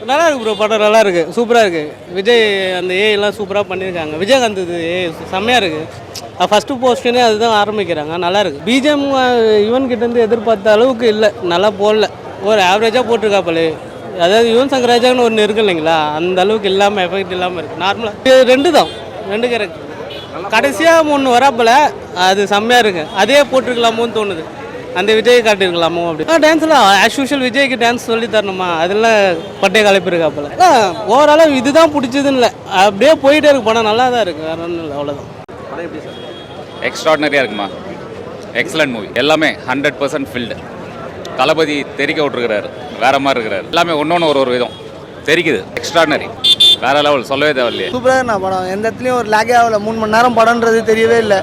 நல்லா இருக்கு ப்ரோ, படம் நல்லா இருக்கு, சூப்பராக இருக்கு. விஜய் அந்த ஏஐலாம் சூப்பராக பண்ணியிருக்காங்க. விஜயகாந்த் இது செம்மையாக இருக்கு. ஃபஸ்ட்டு போஸ்டனே அதுதான் ஆரம்பிக்கிறாங்க, நல்லா இருக்கு. பிஜிஎம் யுவன் கிட்டேருந்து எதிர்பார்த்த அளவுக்கு இல்லை, நல்லா போடல, ஒரு ஆவரேஜாக போட்டிருக்காப்பலே. அதாவது யுவன் சங்கர் ராஜான்னு ஒன்று இருக்கு இல்லைங்களா, அந்த அளவுக்கு இல்லாமல் எஃபெக்ட் இல்லாமல் இருக்குது. நார்மலாக ரெண்டு தான், ரெண்டு கேரக்டர். கடைசியாக ஒன்று வராப்பில் அது செம்மையாக இருக்குது, அதே போட்டிருக்கலாமோன்னு தோணுது. அந்த விஜய் காட்டியிருக்கலாமோ அப்படி. டான்ஸ்லாம் ஆஸ் யூஷுவல் விஜய்க்கு டான்ஸ் சொல்லி தரணுமா, அதெல்லாம் பட்டே கலப்பிருக்காப்பில். ஓவராலாக இதுதான் பிடிச்சதுன்னு இல்லை, அப்படியே போயிட்டே இருக்கு. படம் நல்லா தான் இருக்குது, வேற ஒன்றும் இல்லை, அவ்வளோதான். எக்ஸ்ட்ராடனரியாக இருக்குமா, எக்ஸலண்ட் மூவி, எல்லாமே 100% ஃபில்டு. தளபதி தெரிக்க விட்டுருக்கிறாரு, வேற மாதிரி இருக்கிறாரு. எல்லாமே ஒன்று ஒரு விதம் தெரிக்குது. எக்ஸ்ட்ராடனரி, வேற லெவல், சொல்லவே தேவையில்லையே. சூப்பராக நான் படம் எந்த இடத்துலையும் ஒரு லேகே ஆகல. 3 மணி நேரம் படம்ன்றது தெரியவே இல்லை.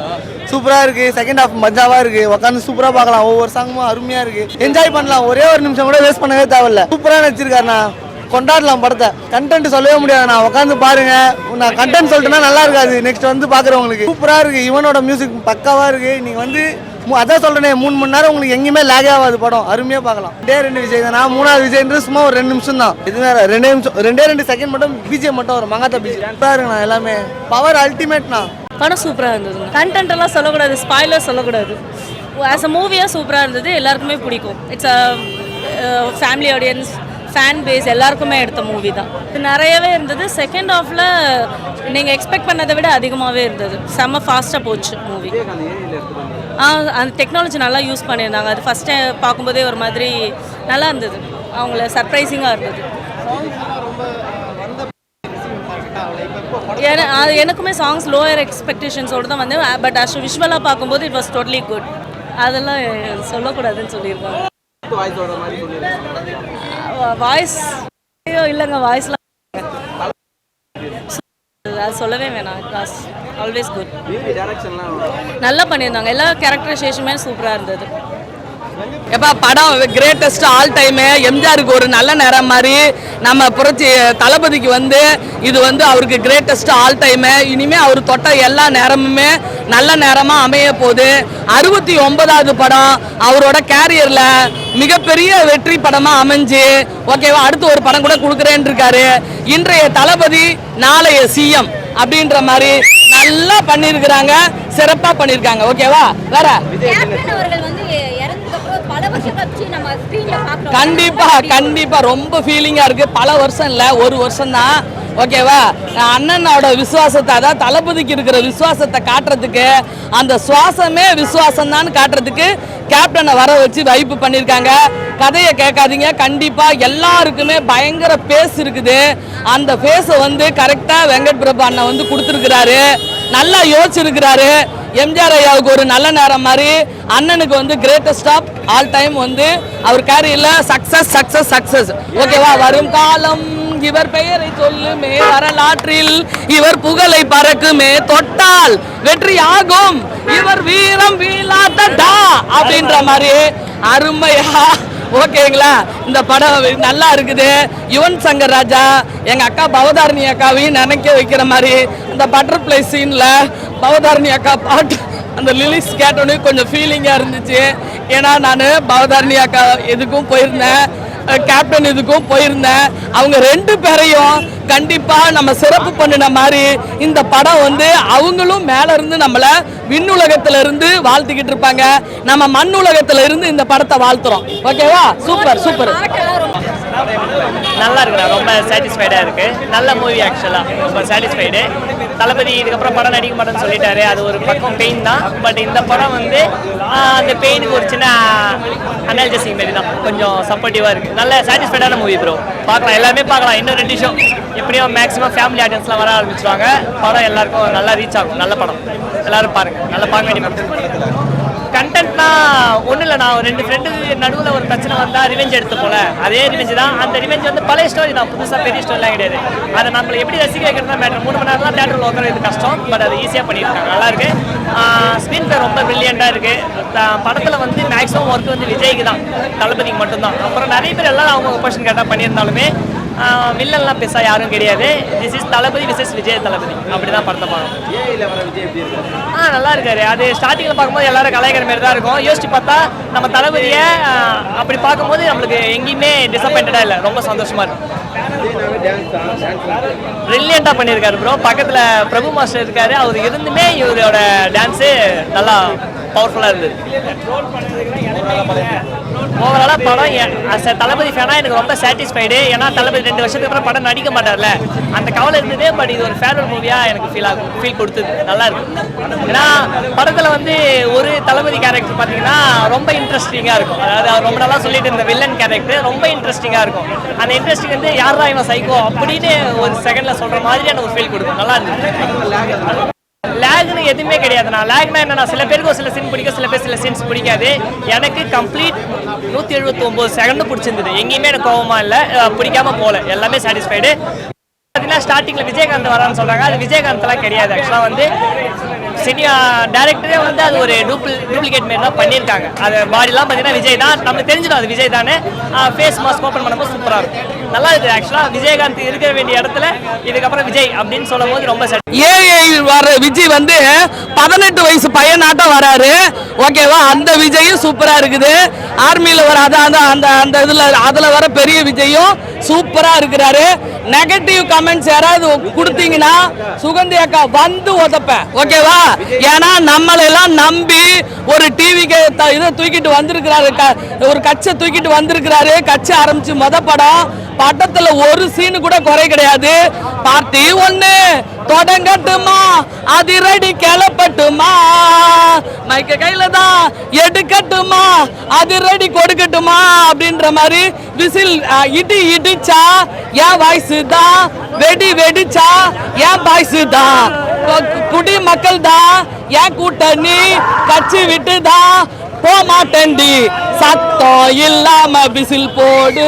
சூப்பராக இருக்குது. செகண்ட் ஹாஃப் மஜாவாக இருக்குது, உட்காந்து சூப்பராக பார்க்கலாம். ஒவ்வொரு சாங்கும் அருமையாக இருக்குது, என்ஜாய் பண்ணலாம். ஒரே ஒரு நிமிஷம் கூட வேஸ்ட் பண்ணவே தேவையில்ல. சூப்பராக நடிச்சிருக்காருண்ணா, கொண்டாடலாம் படத்தை. கண்டென்ட் சொல்லவே முடியாது, நான் உட்காந்து பாருங்க. நான் கண்டென்ட் சொல்லிட்டேன்னா நல்லா இருக்காது, நெக்ஸ்ட் வந்து பார்க்குறவங்களுக்கு. சூப்பராக இருக்குது, இவனோட மியூசிக் பக்காவாக இருக்குது. நீங்கள் வந்து அதான் சொல்கிறேனே, 3 மணி நேரம் உங்களுக்கு எங்கேயுமே லேக் ஆகாது படம், அருமையாக பார்க்கலாம். 2 விஜய் தான், நான் 3வது விஜய்ன்றது சும்மா ஒரு 2 நிமிஷம் தான். இது வேறு 2 நிமிஷம், 2 செகண்ட் மட்டும் பிஜிஎம் மட்டும் வரும். மங்காத்தா பிஜிஎம் சூப்பராக இருக்குண்ணா, எல்லாமே பவர் அல்டிமேட்ண்ணா. படம் சூப்பராக இருந்தது. கண்டென்ட் எல்லாம் சொல்லக்கூடாது, ஸ்பாய்லர் சொல்லக்கூடாது. ஆஸ் அ மூவியாக சூப்பராக இருந்தது, எல்லாருக்குமே பிடிக்கும். It's a family audience, fan base எல்லாருக்குமே எடுத்த மூவி தான். இது நிறையவே இருந்தது. செகண்ட் ஹாஃபில் நீங்கள் எக்ஸ்பெக்ட் பண்ணதை விட அதிகமாகவே இருந்தது. செம்ம ஃபாஸ்ட்டாக போச்சு மூவி. அந்த டெக்னாலஜி நல்லா யூஸ் பண்ணியிருந்தாங்க. அது ஃபஸ்ட் டைம் பார்க்கும்போதே ஒரு மாதிரி நல்லா இருந்தது, அவங்கள சர்ப்ரைசிங்காக இருந்தது. எனக்குமே சாங்ஸ் லோயர் எக்ஸ்பெக்டேஷன்ஸோடு தான் வந்து, பட் அஸ் விஷுவலாக பார்க்கும்போது இட் வாஸ் டோட்டலி குட். அதெல்லாம் சொல்லக்கூடாதுன்னு சொல்லியிருக்காங்க. வாய்ஸ் இல்லைங்க, வாய்ஸ்லாம் அது சொல்லவே வேணாம். It was always good. நல்லா பண்ணியிருந்தாங்க, எல்லா கேரக்டரைசேஷனுமே சூப்பராக இருந்தது. எப்போ படம் கிரேட்டஸ்ட் ஆல் டைமு. எம்ஜிஆருக்கு ஒரு நல்ல நேரம் மாதிரி நம்ம புரட்சி தளபதிக்கு வந்து இது வந்து அவருக்கு கிரேட்டஸ்ட் ஆல் டைமு. இனிமேல் அவர் தொட்ட எல்லா நேரமுமே நல்ல நேரமாக அமைய போகுது. 69வது படம் அவரோட கேரியரில் மிகப்பெரிய வெற்றி படமாக அமைஞ்சு, ஓகேவா, அடுத்து ஒரு படம் கூட கொடுக்குறேன்னு இருக்காரு. இன்றைய தளபதி நாளைய சிஎம் அப்படின்ற மாதிரி நல்லா பண்ணியிருக்கிறாங்க, சிறப்பாக பண்ணியிருக்காங்க. ஓகேவா, வேற கண்டிப்பா ரொம்ப ஃபீலிங்கா இருக்கு. பல வருஷம் இல்ல, ஒரு வருஷம் தான். ஓகேவா, அண்ணனோட விசுவாசத்தை, அதாவது தளபதிக்கு இருக்கிற விசுவாசத்தை காட்டுறதுக்கு, அந்த சுவாசமே விசுவாசம் தான் காட்டுறதுக்கு கேப்டனை வர வச்சு வைப்பு பண்ணியிருக்காங்க. கதையை கேட்காதீங்க, கண்டிப்பா எல்லாருக்குமே பயங்கர பேஸ் இருக்குது. அந்த பேஸை வந்து கரெக்டா வெங்கட் பிரபு அண்ணன் வந்து கொடுத்துருக்கிறாரு, நல்லா யோசிச்சிருக்கிறாரு. எம்ஜிஆர் ஐயாவுக்கு ஒரு நல்ல நேரம் மாதிரி அண்ணனுக்கு வந்து கிரேட்டஸ்ட் ஆஃப் ஆல் டைம் வந்து அவர் கேரியர்ல சக்சஸ். ஓகேவா, வரும் காலம் இவர் பெயரை சொல்லுமே, வரலாற்றில் இவர் புகழை பறக்குமே, தொட்டால் வெற்றி ஆகும், இவர் வீரம் வீழாதடா அப்படின்ற மாதிரி அருமையா. ஓகேங்களா, இந்த படம் நல்லா இருக்குது. யுவன் சங்கர் ராஜா எங்கள் அக்கா பவதாரணி அக்காவையும் நினைக்க வைக்கிற மாதிரி இந்த பட்டர்ஃப்ளை சீனில் பவதாரணி அக்கா பாட்டு அந்த லிரிக்ஸ் கேட்டோன்னே கொஞ்சம் ஃபீலிங்காக இருந்துச்சு. ஏன்னா நான் பவதாரணி அக்கா இதுக்கும் போயிருந்தேன், கேப்டன் இதுக்கும் போயிருந்தேன். அவங்க 2 பேரையும் கண்டிப்பாக நம்ம சிறப்பு பண்ணின மாதிரி இந்த படம் வந்து அவங்களும் மேலே இருந்து நம்மளை விண்ணுலகத்தில் இருந்து வாழ்த்திக்கிட்டு இருப்பாங்க, நம்ம மண் உலகத்தில் இருந்து இந்த படத்தை வாழ்த்துறோம். ஓகேவா, சூப்பர். நல்லா இருக்குண்ணா, ரொம்ப சாட்டிஸ்ஃபைடாக இருக்குது. நல்ல மூவி, ஆக்சுவலாக ரொம்ப சாட்டிஸ்ஃபைடு. தளபதி இதுக்கப்புறம் படம் நடிக்க மாட்டேன்னு சொல்லிட்டாரு, அது ஒரு பக்கம் பெயின் தான். பட் இந்த படம் வந்து அந்த பெயினுக்கு ஒரு சின்ன அனால்ஜசிங் மாரி தான், கொஞ்சம் சப்போர்ட்டிவாக இருக்குது. நல்ல சாட்டிஸ்ஃபைடான மூவி ப்ரோ, பார்க்கலாம், எல்லாமே பார்க்கலாம். இன்னும் 2 ஷோ எப்படியும் மேக்ஸிமம் ஃபேமிலி ஆடியன்ஸ்லாம் வர ஆரம்பிச்சுவாங்க. படம் எல்லாருக்கும் நல்லா ரீச் ஆகும், நல்ல படம், எல்லோரும் பாருங்கள், நல்லா பார்க்க வேண்டிய படம். கண்டென்ட்னா ஒன்றும் இல்லை, நான் 2 ஃப்ரெண்டு நடுவில் ஒரு பிரச்சனை வந்தால் ரிவெஞ்ச் எடுத்து போல, அதே ரிவெஞ்ச் தான். அந்த ரிவெஞ்ச் வந்து பழைய ஸ்டோரி தான், புதுசாக பெரிய ஸ்டோரிலாம் கிடையாது. அதை நம்மளை எப்படி ரசிக்க வைக்கிறது தான் மேட்டர். 3 மணி நேரம்லாம் தேட்டரில் உட்காரது கஷ்டம், பட் அது ஈஸியாக பண்ணியிருக்காங்க, நல்லாயிருக்கு. ஸ்க்ரீன் பிளே ரொம்ப ப்ரில்லியண்ட்டாக இருக்குது. படத்தில் வந்து மேக்ஸிமம் ஒர்க் வந்து விஜய்க்கு தான், தளபதிக்கு மட்டும்தான். அப்புறம் நிறைய பேர் எல்லாம் அவங்க கொஸ்டின் கேட்டால் பண்ணியிருந்தாலுமே வில்லன்லாம் பெருசாக யாரும் கிடையாது. திஸ் இஸ் தளபதி விசஸ் விஜய் தளபதி அப்படி தான் படத்தை பார்க்கணும். நல்லா இருக்காரு. அது ஸ்டார்டிங்கில் பார்க்கும்போது எல்லாரும் கலாய்க்கிற மாதிரி தான் இருக்கும். யோசிச்சு பார்த்தா நம்ம தளபதியை அப்படி பார்க்கும்போது நம்மளுக்கு எங்கேயுமே டிசப்பாயிண்டடாக இல்லை, ரொம்ப சந்தோஷமாக இருக்கும். பிரில்லியண்டாக பண்ணியிருக்காரு ப்ரோ. பக்கத்தில் பிரபு மாஸ்டர் இருக்காரு, அவர் இருந்துமே இவரோட டான்ஸு நல்லா பவர்ஃபுல்லாக இருந்தது. ஓவராலாக படம் தளபதி ஃபேனாக எனக்கு ரொம்ப சாட்டிஸ்ஃபைடு. ஏன்னா தளபதி 2 வருஷத்துக்கு அப்புறம் படம் நடிக்க மாட்டார்ல, அந்த கவலை இருந்தது. பட் இது ஒரு ஃபேவரட் மூவியாக எனக்கு ஃபீல் கொடுத்தது. நல்லா இருக்கு. ஏன்னா படத்தில் வந்து ஒரு தளபதி கேரக்டர் பார்த்தீங்கன்னா ரொம்ப இன்ட்ரெஸ்டிங்காக இருக்கும். அதாவது அவர் ரொம்ப நல்லா சொல்லிட்டு இருந்த வில்லன் கேரக்டர் ரொம்ப இன்ட்ரெஸ்டிங்காக இருக்கும். அந்த இன்ட்ரெஸ்டிங் வந்து யாரா இவன் சைக்கோ அப்படின்னு ஒரு செகண்டில் சொல்கிற மாதிரியான ஒரு ஃபீல் கொடுக்கும். நல்லா இருந்தது. லேக்னு எதுவுமே கிடையாதுண்ணா. லேக்னா என்னன்னா, சில பேருக்கு சில சீன் பிடிக்கும், சில பேர் சில சீன்ஸ் பிடிக்காது. எனக்கு கம்ப்ளீட் 179 செகண்ட் பிடிச்சிருந்தது. எங்கேயுமே எனக்கு கோவமா இல்லை, பிடிக்காம போகல, எல்லாமே சாட்டிஸ்ஃபைடு. பார்த்தீங்கன்னா ஸ்டார்டிங்கில் விஜயகாந்த் வரான்னு சொல்கிறாங்க. அது விஜயகாந்த்லாம் கிடையாது. ஆக்சுவலாக வந்து சினிமா டேரக்டரே வந்து அது ஒரு டூப்ளிகேட் மாரி தான் பண்ணியிருக்காங்க. அது பாடிலாம் பார்த்தீங்கன்னா விஜய் தான், நமக்கு தெரிஞ்சிடும் அது விஜய் தானே. ஃபேஸ் மாஸ்க் ஓப்பன் பண்ணும்போது சூப்பராக இருக்கும், நல்லா இருக்குது. ஆக்சுவலாக விஜயகாந்த் இருக்க வேண்டிய இடத்துல இதுக்கப்புறம் விஜய் அப்படின்னு சொல்லும் போது ரொம்ப ஏஐ வர விஜய் வந்து 18 வயசு பையனாட்டம் வராரு. ஓகேவா, அந்த விஜயும் சூப்பரா இருக்குது. ஆர்மியில் வர அந்த இதுல அதுல வர பெரிய விஜயும் சூப்பரா இருக்கிறாரு. நெகட்டிவ் கமெண்ட்ஸ் யாராவது கொடுத்தீங்கன்னா சுகந்தி அக்கா வந்து உதப்பேன். ஓகேவா, ஏன்னா நம்மளெல்லாம் நம்பி ஒரு டிவிக்கு இதை தூக்கிட்டு வந்திருக்கிறாரு, ஒரு கட்சை தூக்கிட்டு வந்திருக்கிறாரு. கட்சி ஆரம்பிச்சு படத்துல ஒரு சீனு கூட குறை கிடையாது. பார்ட்டி 1 தொடங்கட்டுமா, அதிரடி கிளப்பட்டுமா, மைக்க கையில தான் எடுக்கட்டுமா, அதிரடி கொடுக்கட்டுமா அப்படின்ற மாதிரி விசில் இடிச்சா என் வாய்ஸ் தான், வெடிச்சா என் வாய்ஸ் தான், குடி மக்கள் தான் என் கூட்டணி, கட்சி விட்டு தான் போமாட்டண்டி, சத்தம் இல்லாம விசில் போடு,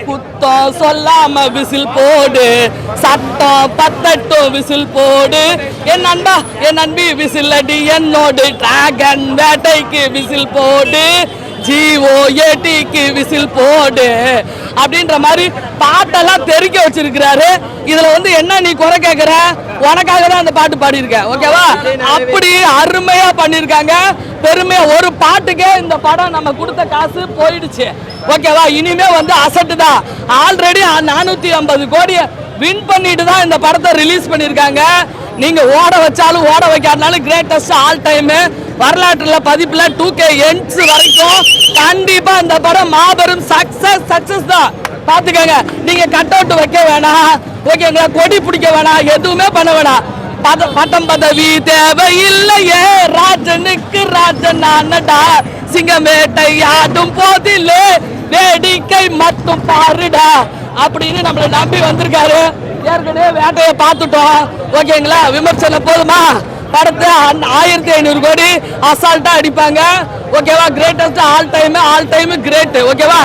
குத்தம் சொல்லாம விசில் போடு, சத்தம் பத்தட்டும் விசில் போடு, என் நண்பா என் நண்பி விசில் அடி என்னோடு, டிராகன் வேட்டைக்கு விசில் போடு, GOATக்கு விசில் போடு அப்படின்ற மாதிரி பாட்டெல்லாம் தெரிக்க வச்சிருக்கிறாரு. இதுல வந்து என்ன நீ குறை கேட்கிற, உனக்காக தான் அந்த பாட்டு பாடியிருக்க. ஓகேவா, அப்படி அருமையா பண்ணிருக்காங்க. பெருமையா ஒரு பாட்டுக்கே இந்த படம் நம்ம கொடுத்த காசு போயிடுச்சு. ஓகேவா, இனிமே வந்து அசட்டு தான். ஆல்ரெடி 450 கோடியை வின் பண்ணிட்டு தான் இந்த படத்தை ரிலீஸ் பண்ணியிருக்காங்க. நீங்க ஓட வச்சாலும் ஓட வைக்காதனாலும் கிரேட்டஸ்ட் ஆல் டைம் வரலாற்றுல பதிப்புல 2K எண்ட்ஸ் வரைக்கும் கண்டிப்பா இந்த படம் மாபெரும் சக்சஸ் தான். பாத்துக்கங்க, நீங்க கட் அவுட் வைக்க வேணாம், ஓகேங்களா, கொடி பிடிக்க வேணாம், எதுவுமே பண்ண வேணாம். பட்டம் பதவி தேவையில்லையே, ராஜனுக்கு ராஜன் நானடா, சிங்கமேட்டை ஆடும் போதிலே வேடிக்கை மட்டும் பாருடா அப்படின்னு நம்மளை நம்பி வந்திருக்காரு. ஏற்கனவே வேட்டையை பார்த்துட்டோம். ஓகேங்களா, விமர்சனம் போதுமா? படத்தை 1500 கோடி அசால்ட்டா அடிப்பாங்க. ஓகேவா, கிரேட்டஸ்ட் ஆல் டைம் கிரேட். ஓகேவா.